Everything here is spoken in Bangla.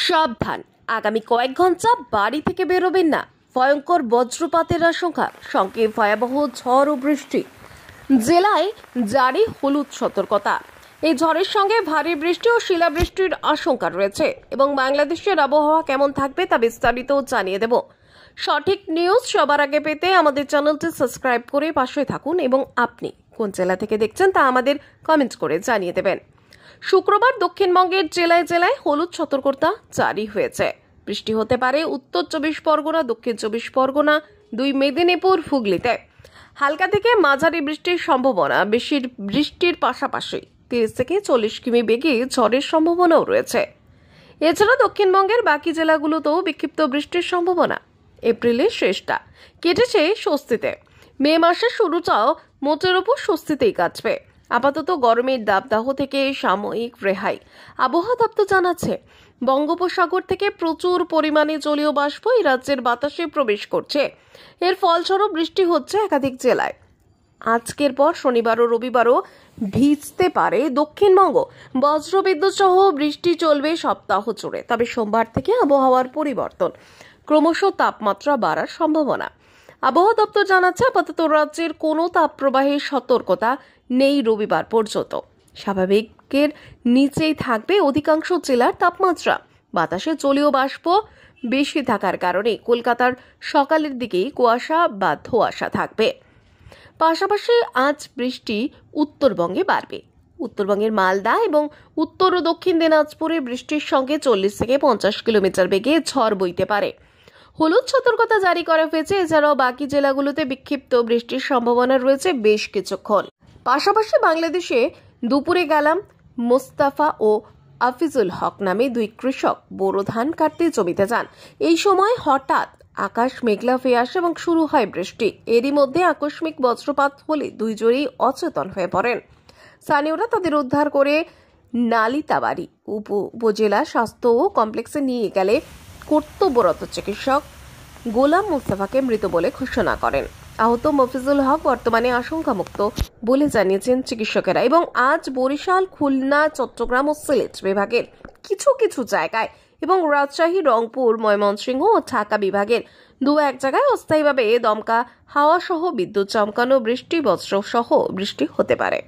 সাবধান, আগামী কয়েক ঘন্টা বাড়ি থেকে বেরোবেন না। ভয়ঙ্কর বজ্রপাতের আশঙ্কা, সঙ্গে ভয়াবহ ঝড় ও বৃষ্টি। জেলায় জারি হলুদ সতর্কতা। এই ঝড়ের সঙ্গে ভারী বৃষ্টি ও শিলাবৃষ্টির আশঙ্কা রয়েছে এবং বাংলাদেশের আবহাওয়া কেমন থাকবে তা বিস্তারিত জানিয়ে দেব। সঠিক নিউজ সবার আগে পেতে আমাদের চ্যানেলটি সাবস্ক্রাইব করে পাশে থাকুন এবং আপনি কোন জেলা থেকে দেখছেন তা আমাদের কমেন্ট করে জানিয়ে দেবেন। শুক্রবার দক্ষিণবঙ্গের জেলায় জেলায় হলুদ সতর্কতা জারি হয়েছে। বৃষ্টি হতে পারে উত্তর 24 পরগনা, দক্ষিণ 24 পরগনা, 2 মেদিনীপুর, হুগলিতে। হালকা থেকে মাঝারি বৃষ্টির সম্ভাবনা। বেশির বৃষ্টির পাশাপাশি 30 থেকে 40 কিমি বেগে ঝড়ের সম্ভাবনাও রয়েছে। এছাড়া দক্ষিণবঙ্গের বাকি জেলাগুলোতেও বিক্ষিপ্ত বৃষ্টির সম্ভাবনা। এপ্রিলের শেষটা কেটেছে স্বস্তিতে। মে মাসের শুরুটাও মোটের ওপর স্বস্তিতেই কাটবে। আপাতত গরমের দাবদাহ থেকে সাময়িক রেহাই। আবহাওয়া দপ্তর জানাচ্ছে, বঙ্গোপসাগর থেকে প্রচুর পরিমাণে জলীয় বাষ্প এই রাজ্যের বাতাসে প্রবেশ করছে। এর ফলস্বরূপ বৃষ্টি হচ্ছে একাধিক জেলায়। আজকের পর শনিবার ও রবিবারও ভিজতে পারে দক্ষিণবঙ্গ। বজ্রবিদ্যুৎ সহ বৃষ্টি চলবে সপ্তাহ জুড়ে। তবে সোমবার থেকে আবহাওয়ার পরিবর্তন, ক্রমশ তাপমাত্রা বাড়ার সম্ভাবনা। আবহাওয়া দপ্তর জানাচ্ছে, আপাতত রাজ্যের কোনো তাপপ্রবাহের সতর্কতা নেই রবিবার পর্যন্ত। স্বাভাবিকের নিচেই থাকবে অধিকাংশ জেলার তাপমাত্রা। বাতাসে জলীয় বাষ্প বেশি থাকার কারণে কলকাতার সকালের দিকেই কুয়াশা বা ধোঁয়াশা থাকবে। পাশাপাশি আজ বৃষ্টি উত্তরবঙ্গে বাড়বে। উত্তরবঙ্গের মালদা এবং উত্তর ও দক্ষিণ দিনাজপুরে বৃষ্টির সঙ্গে 40 থেকে 50 কিলোমিটার বেগে ঝড় বইতে পারে। হলুদ সতর্কতা জারি করা হয়েছে। এছাড়াও বাকি জেলাগুলোতে বিক্ষিপ্ত বৃষ্টির সম্ভাবনা রয়েছে বেশ কিছুক্ষণ। পাশাপাশি বাংলাদেশে দুপুরে গেলাম মোস্তাফা ও আফিজুল হক নামে 2 কৃষক বোরো ধান কাটতে জমিতে যান। এই সময় হঠাৎ আকাশ মেঘলা হয়ে আসে এবং শুরু হয় বৃষ্টি। এরই মধ্যে আকস্মিক বজ্রপাত হলে 2 জনেই অচেতন হয়ে পড়েন। স্থানীয়রা তাদের উদ্ধার করে নালিতাবাড়ি উপজেলা স্বাস্থ্য কমপ্লেক্সে নিয়ে গেলে কর্তব্যরত চিকিৎসক গোলাম মুস্তাফাকে মৃত বলে ঘোষণা করেন। আহত মফিজুল হক বর্তমানে আশঙ্কামুক্ত বলে জানিয়েছেন চিকিৎসকেরা। এবং আজ বরিশাল, খুলনা, চট্টগ্রাম ও সিলেট বিভাগের কিছু কিছু জায়গায় এবং রাজশাহী, রংপুর, ময়মনসিংহ ও ঢাকা বিভাগের 2-1 জায়গায় অস্থায়ীভাবে দমকা হাওয়া সহ বিদ্যুৎ চমকানো, বৃষ্টি, বজ্র সহ বৃষ্টি হতে পারে।